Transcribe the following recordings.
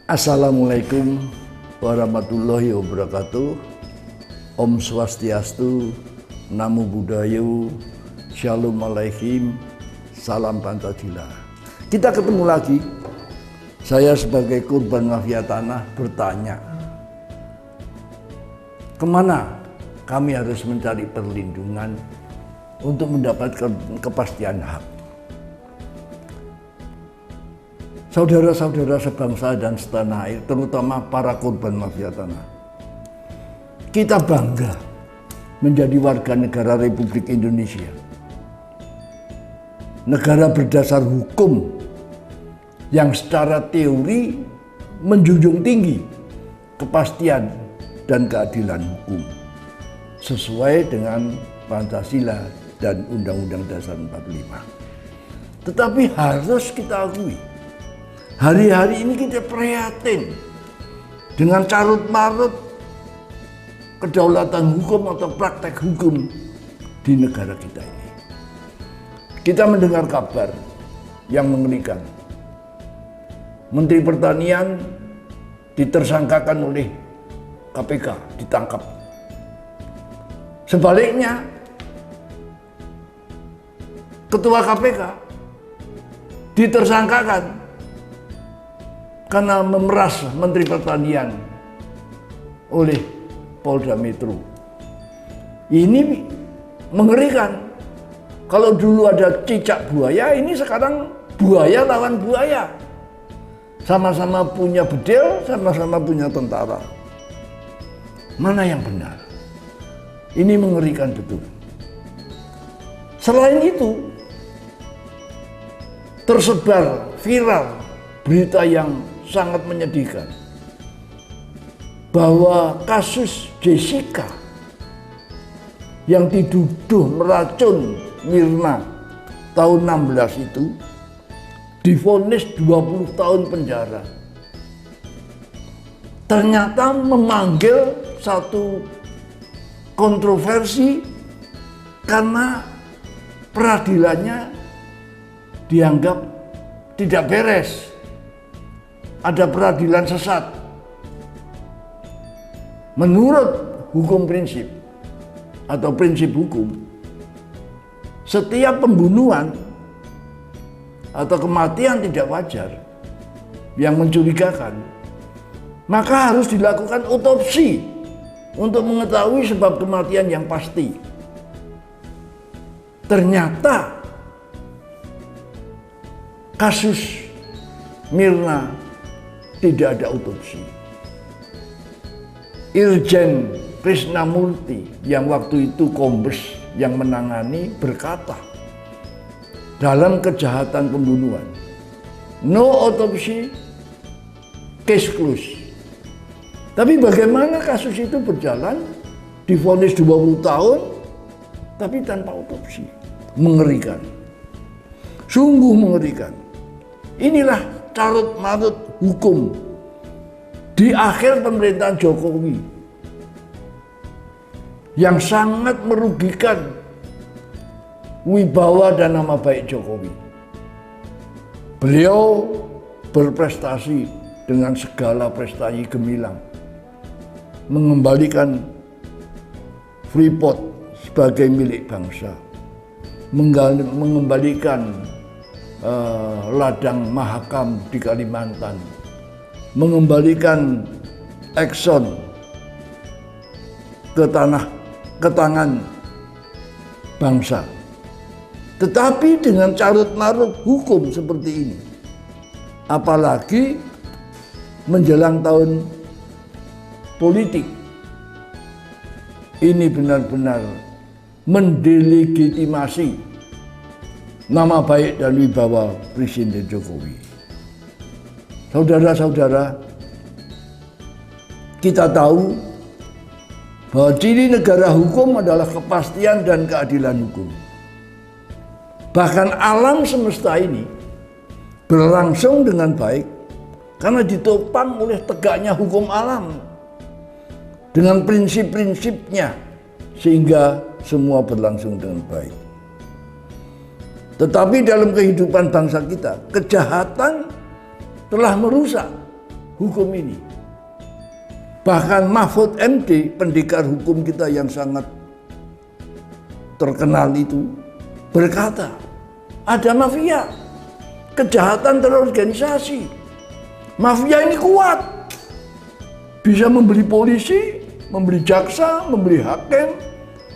Assalamualaikum warahmatullahi wabarakatuh. Om Swastiastu, Namo Buddhaya, Shalom Aleichem, Salam Pancasila. Kita ketemu lagi. Saya sebagai korban mafia tanah bertanya, kemana kami harus mencari perlindungan untuk mendapatkan kepastian hak? Saudara-saudara sebangsa dan setanah air, terutama para korban mafia tanah, kita bangga menjadi warga negara Republik Indonesia. Negara berdasar hukum yang secara teori menjunjung tinggi kepastian dan keadilan hukum sesuai dengan Pancasila dan Undang-Undang Dasar 45. Tetapi harus kita akui, hari-hari ini kita prihatin dengan carut-marut kedaulatan hukum atau praktek hukum di negara kita ini. Kita mendengar kabar yang mengerikan. Menteri Pertanian ditersangkakan oleh KPK, ditangkap. Sebaliknya, Ketua KPK ditersangkakan karena memeras Menteri Pertanian oleh Polda Metro. Ini mengerikan. Kalau dulu ada cicak buaya, ini sekarang buaya lawan buaya. Sama-sama punya bedil, sama-sama punya tentara. Mana yang benar? Ini mengerikan betul. Selain itu, tersebar viral berita yang sangat menyedihkan bahwa kasus Jessica yang dituduh meracun Mirna tahun 16 itu divonis 20 tahun penjara. Ternyata memanggil satu kontroversi karena peradilannya dianggap tidak beres. Ada peradilan sesat. Menurut hukum prinsip atau prinsip hukum, setiap pembunuhan atau kematian tidak wajar yang mencurigakan, maka harus dilakukan otopsi untuk mengetahui sebab kematian yang pasti. Ternyata kasus Mirna tidak ada otopsi. Irjen Krisnamurti yang waktu itu Kombes yang menangani berkata, dalam kejahatan pembunuhan, no otopsi, case closed. Tapi bagaimana kasus itu berjalan, divonis 20 tahun, tapi tanpa otopsi? Mengerikan. Sungguh mengerikan. Inilah carut-marut hukum di akhir pemerintahan Jokowi yang sangat merugikan wibawa dan nama baik Jokowi. Beliau berprestasi dengan segala prestasi gemilang, mengembalikan Freeport sebagai milik bangsa, mengembalikan ladang Mahakam di Kalimantan, mengembalikan Exxon ke tangan bangsa. Tetapi dengan carut-marut hukum seperti ini, apalagi menjelang tahun politik, ini benar-benar mendelegitimasi nama baik dan wibawa Presiden Jokowi. Saudara-saudara, kita tahu bahwa ciri negara hukum adalah kepastian dan keadilan hukum. Bahkan alam semesta ini berlangsung dengan baik karena ditopang oleh tegaknya hukum alam dengan prinsip-prinsipnya, sehingga semua berlangsung dengan baik. Tetapi dalam kehidupan bangsa kita, kejahatan telah merusak hukum ini. Bahkan Mahfud MD, pendekar hukum kita yang sangat terkenal itu, berkata, ada mafia, kejahatan terorganisasi. Mafia ini kuat, bisa membeli polisi, membeli jaksa, membeli hakim,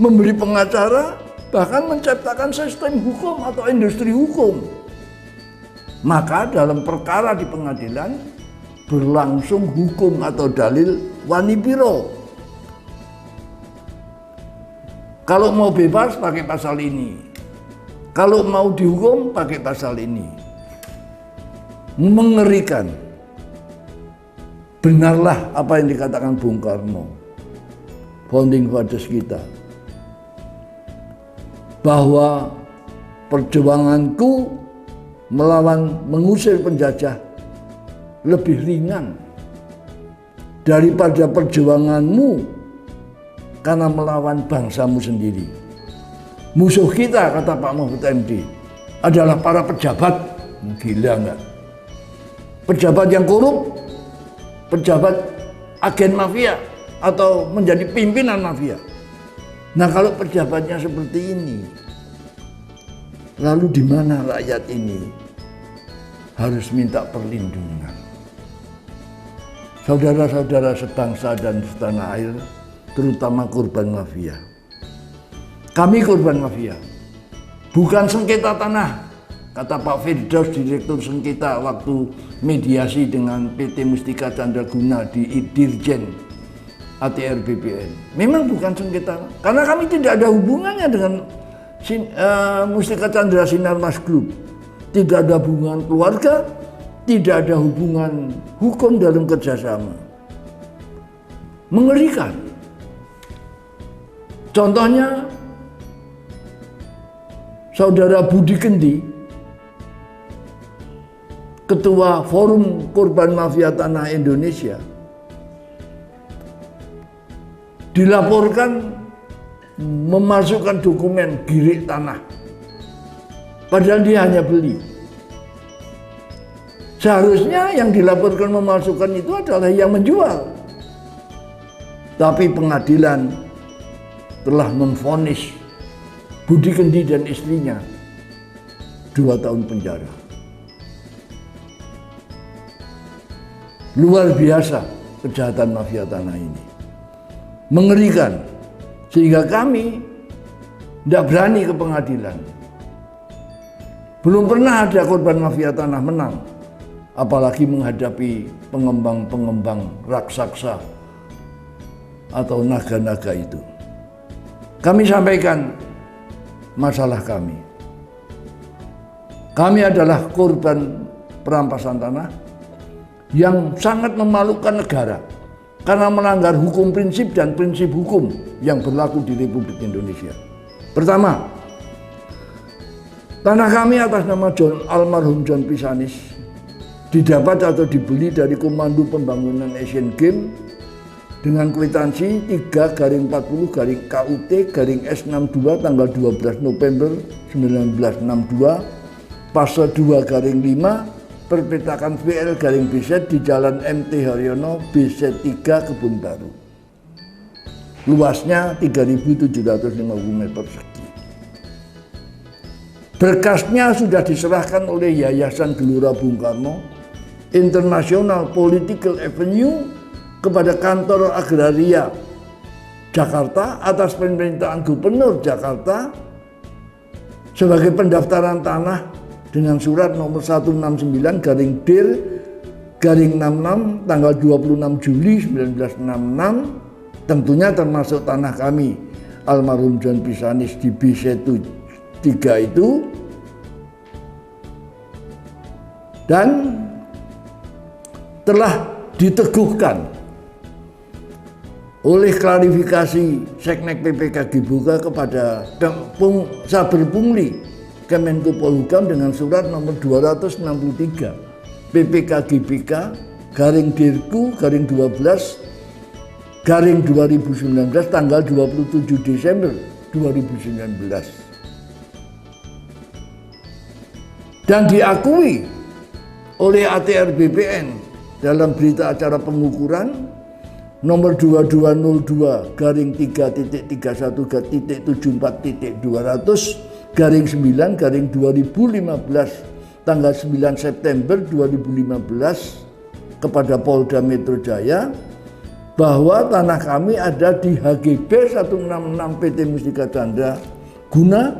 membeli pengacara, bahkan menciptakan sistem hukum atau industri hukum. Maka dalam perkara di pengadilan berlangsung hukum atau dalil wani biro. Kalau mau bebas pakai pasal ini, kalau mau dihukum pakai pasal ini. Mengerikan. Benarlah apa yang dikatakan Bung Karno, founding fathers kita, bahwa perjuanganku melawan mengusir penjajah lebih ringan daripada perjuanganmu karena melawan bangsamu sendiri. Musuh kita, kata Pak Mahfud MD, adalah para pejabat. Gila enggak? Pejabat yang korup, pejabat agen mafia atau menjadi pimpinan mafia. Nah, kalau pejabatnya seperti ini, lalu di mana rakyat ini harus minta perlindungan? Saudara-saudara sebangsa dan setanah air, terutama korban mafia. Kami korban mafia, bukan sengketa tanah. Kata Pak Firdaus, Direktur Sengketa waktu mediasi dengan PT Mustika Candraguna di Dirjen ATR BPN. Memang bukan sengketa, karena kami tidak ada hubungannya dengan Mustika Chandra Sinarmas Group. Tidak ada hubungan keluarga, tidak ada hubungan hukum dalam kerjasama. Mengerikan. Contohnya, Saudara Budi Kendi, Ketua Forum Korban Mafia Tanah Indonesia, dilaporkan memasukkan dokumen girik tanah, padahal dia hanya beli. Seharusnya yang dilaporkan memasukkan itu adalah yang menjual. Tapi pengadilan telah memvonis Budi Kendi dan istrinya 2 tahun penjara. Luar biasa kejahatan mafia tanah ini. Mengerikan. Sehingga kami tidak berani ke pengadilan. Belum pernah ada korban mafia tanah menang. Apalagi menghadapi pengembang-pengembang raksasa atau naga-naga itu. Kami sampaikan masalah kami. Kami adalah korban perampasan tanah yang sangat memalukan negara karena melanggar hukum prinsip dan prinsip hukum yang berlaku di Republik Indonesia. Pertama, tanah kami atas nama almarhum John Pisanis didapat atau dibeli dari Komando Pembangunan Asian Games dengan kwitansi 3/40/KUT/S62 tanggal 12 November 1962 pasal 2/5 perpetakan VL/BZ di Jalan MT Haryono BZ3 Kebun Baru. Luasnya 3.750 meter persegi. Berkasnya sudah diserahkan oleh Yayasan Gelora Bung Karno International Political Avenue kepada Kantor Agraria Jakarta atas permintaan Gubernur Jakarta sebagai pendaftaran tanah dengan surat nomor 169/dir/66 tanggal 26 Juli 1966, tentunya termasuk tanah kami almarhum John Pisanis di BZ3 itu, dan telah diteguhkan oleh klarifikasi Seknek PPKG Buka kepada Saber Pungli Kemenko Polhukam dengan surat nomor 263 PPKG-BK /12/2019 tanggal 27 Desember 2019 dan diakui oleh ATR BPN dalam berita acara pengukuran nomor 2200-3.3.74.200/9/2015 tanggal 9 September 2015 kepada Polda Metro Jaya bahwa tanah kami ada di HGB 166 PT Mustika Chandra Guna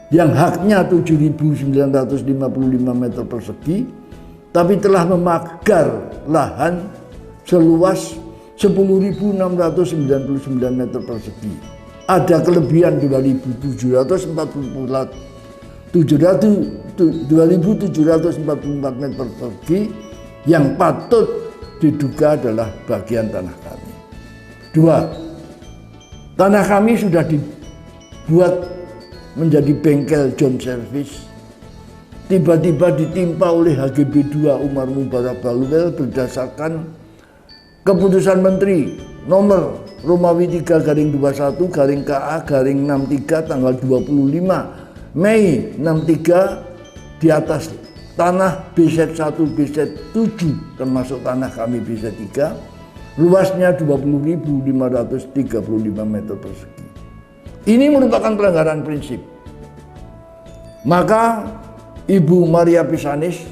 yang haknya 7.955 meter persegi, tapi telah memagar lahan seluas 10.699 meter persegi. Ada kelebihan 2.744 meter persegi yang patut diduga adalah bagian tanah kami. 2. Tanah kami sudah dibuat menjadi bengkel John Service, tiba-tiba ditimpa oleh HGB 2 Umar Mubarak Baluwel berdasarkan keputusan Menteri nomor Romawi 3/21/KA/63 tanggal 25 Mei 63 di atas tanah BZ1 BZ7 termasuk tanah kami BZ3 luasnya 20.535 meter persegi. Ini merupakan pelanggaran prinsip. Maka Ibu Maria Pisanis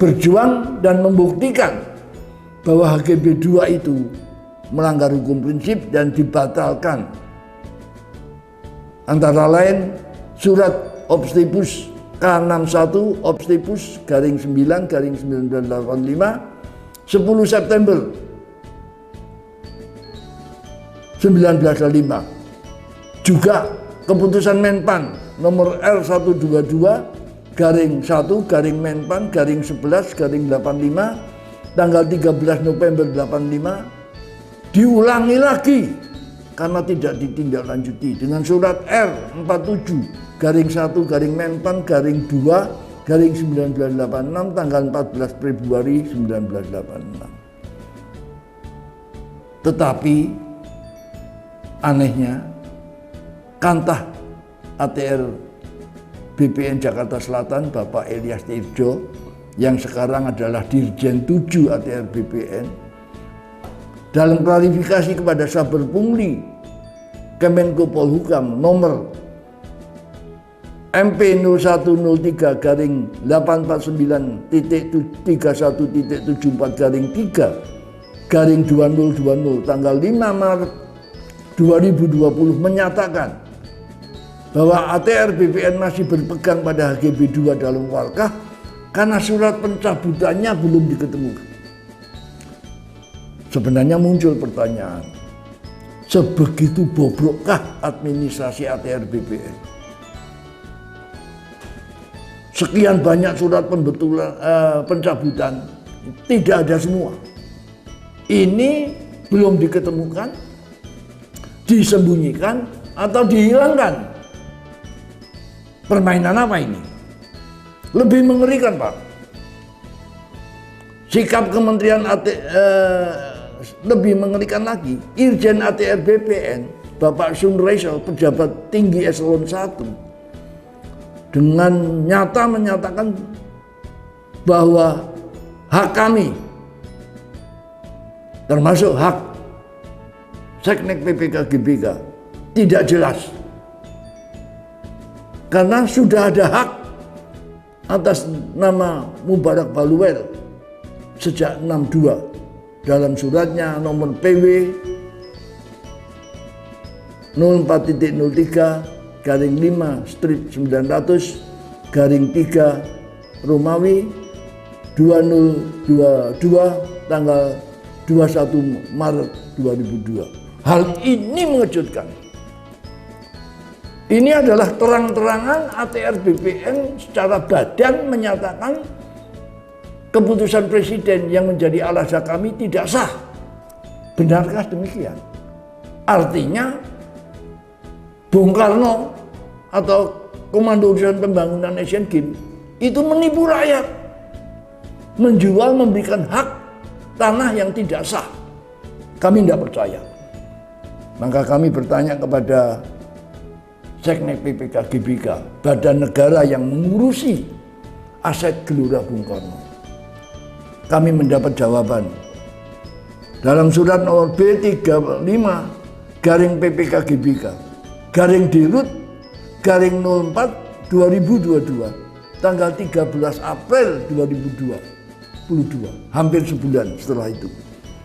berjuang dan membuktikan bahwa HGB 2 itu melanggar hukum prinsip dan dibatalkan. Antara lain surat Obstipus K61 Obstipus /9/1985 10 September 1905. Juga keputusan Menpan nomor R122/1/Menpan/Menpan/11/85 tanggal 13 November 85 diulangi lagi karena tidak ditindaklanjuti dengan surat R47/1/Menpan/2/1986 tanggal 14 Februari 1986. Tetapi anehnya Kantah ATR BPN Jakarta Selatan Bapak Elias Tirjo yang sekarang adalah Dirjen 7 ATR BPN dalam klarifikasi kepada Saber Pungli Kemenko Polhukam nomor MP 0149.31.74/3/2020 tanggal 5 Maret 2020 menyatakan bahwa ATR BPN masih berpegang pada HGB 2 dalam warkah karena surat pencabutannya belum diketemukan. Sebenarnya muncul pertanyaan, sebegitu bobrokkah administrasi ATR BPN? Sekian banyak surat pencabutan, tidak ada semua. Ini belum diketemukan, disembunyikan, atau dihilangkan. Permainan apa ini? Lebih mengerikan, Pak. Sikap Kementerian lebih mengerikan lagi. Irjen ATR BPN, Bapak Sunreso, pejabat tinggi eselon 1, dengan nyata menyatakan bahwa hak kami, termasuk hak Seknek PPK GBK, tidak jelas. Karena sudah ada hak atas nama Mubarak Baluwel sejak 62 dalam suratnya nomor PW 04.03/5/900/3 Romawi 2022 tanggal 21 Maret 2002. Hal ini mengejutkan. Ini adalah terang-terangan ATR BPN secara badan menyatakan keputusan presiden yang menjadi alasan kami tidak sah. Benarkah demikian? Artinya Bung Karno atau Komando Urusan Pembangunan Asian Games itu menipu rakyat, menjual, memberikan hak tanah yang tidak sah. Kami tidak percaya. Maka kami bertanya kepada Seknek PPK GBK, badan negara yang mengurusi aset Gelora Bung Karno. kami mendapat jawaban. Dalam surat nomor B35 garing PPKGBK garing Dirut garing 04 2022 tanggal 13 April 2022, hampir sebulan setelah itu,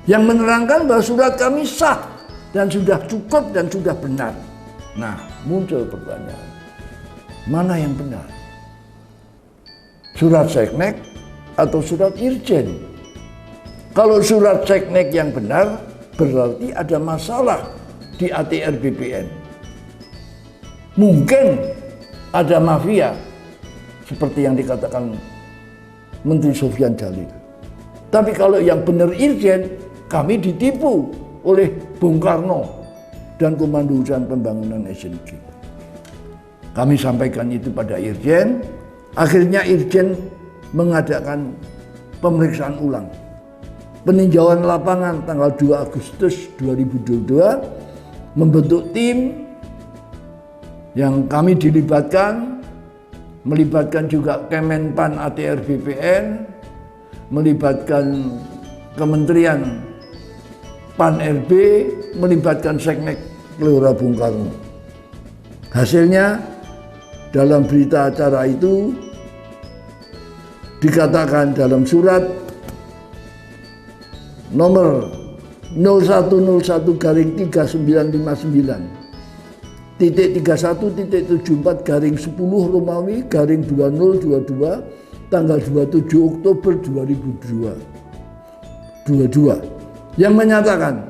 yang menerangkan bahwa surat kami sah dan sudah cukup dan sudah benar. Nah, muncul pertanyaan, mana yang benar? Surat Seknek atau surat Irjen? Kalau surat Seknek yang benar, berarti ada masalah di ATR BPN. Mungkin ada mafia, seperti yang dikatakan Menteri Sofyan Djalil. Tapi kalau yang benar Irjen, kami ditipu oleh Bung Karno dan Komando Usaha Pembangunan Asian Games. Kami sampaikan itu pada Irjen. Akhirnya Irjen mengadakan pemeriksaan ulang, peninjauan lapangan tanggal 2 Agustus 2022, membentuk tim yang kami melibatkan juga Kemenpan ATR BPN, melibatkan Kementerian Pan RB, melibatkan Seknek Gelora Bung Karno. Hasilnya dalam berita acara itu dikatakan dalam surat nomor 0101-3959.31.74 garing 10 Romawi garing 2022 tanggal 27 Oktober 2022 yang menyatakan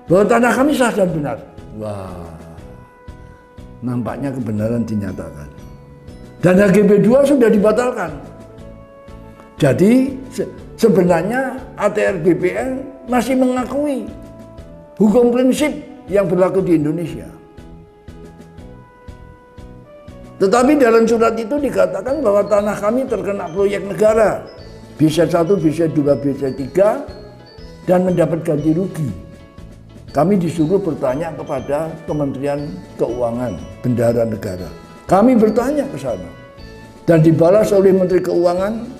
bahwa tanah kami sah dan benar. Wah, nampaknya kebenaran dinyatakan. Dan HGB 2 sudah dibatalkan. Jadi sebenarnya ATR BPN masih mengakui hukum prinsip yang berlaku di Indonesia. Tetapi dalam surat itu dikatakan bahwa tanah kami terkena proyek negara BC1, BC2, BC3 dan mendapat ganti rugi. Kami disuruh bertanya kepada Kementerian Keuangan, Bendahara Negara. Kami bertanya ke sana dan dibalas oleh Menteri Keuangan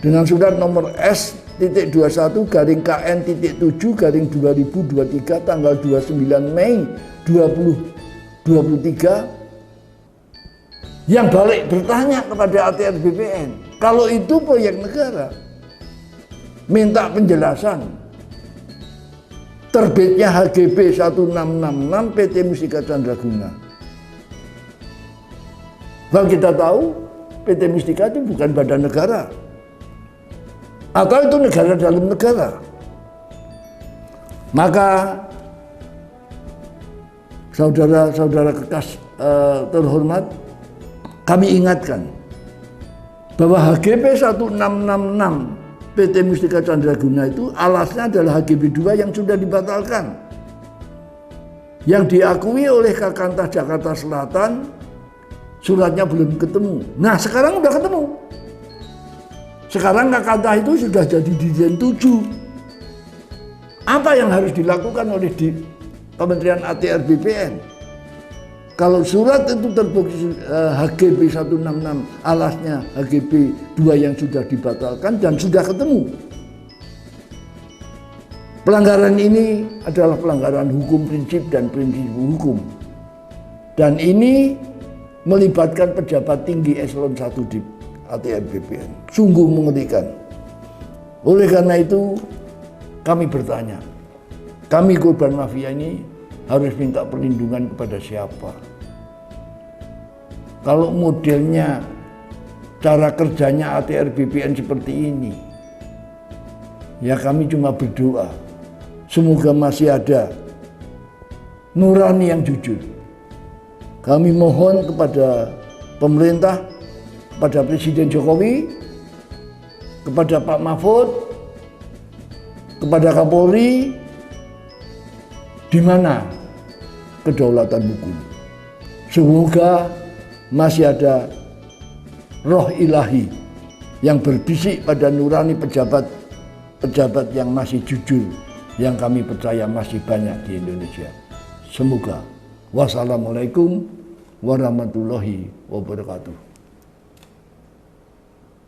dengan surat nomor S.21 garing KN.7 garing 2023 tanggal 29 Mei 2023 yang balik bertanya kepada ATR BPN, kalau itu proyek negara, minta penjelasan terbitnya HGB 1666 PT Mustika Candraguna. Bahwa kita tahu PT Mustika itu bukan badan negara, atau itu negara dalam negara. Maka saudara-saudara terhormat, kami ingatkan bahwa HGB 1666 PT Mustika Candraguna itu alasnya adalah HGB 2 yang sudah dibatalkan, yang diakui oleh Kakantah Jakarta Selatan. Suratnya belum ketemu. Nah, sekarang udah ketemu. Sekarang Kakantah itu sudah jadi Dirjen 7. Apa yang harus dilakukan oleh Kementerian ATR BPN? Kalau surat itu terbukti HGB 166 alasnya HGB 2 yang sudah dibatalkan dan sudah ketemu. Pelanggaran ini adalah pelanggaran hukum prinsip dan prinsip hukum. Dan ini melibatkan pejabat tinggi eselon 1 di ATR BPN. Sungguh mengerikan. Oleh karena itu kami bertanya, kami korban mafia ini harus minta perlindungan kepada siapa? Kalau modelnya, cara kerjanya ATR BPN seperti ini, ya kami cuma berdoa, semoga masih ada nurani yang jujur. Kami mohon kepada pemerintah, kepada Presiden Jokowi, kepada Pak Mahfud, kepada Kapolri, di mana kedaulatan hukum. Semoga masih ada roh ilahi yang berbisik pada nurani pejabat yang masih jujur, yang kami percaya masih banyak di Indonesia. Semoga. Wassalamualaikum warahmatullahi wabarakatuh.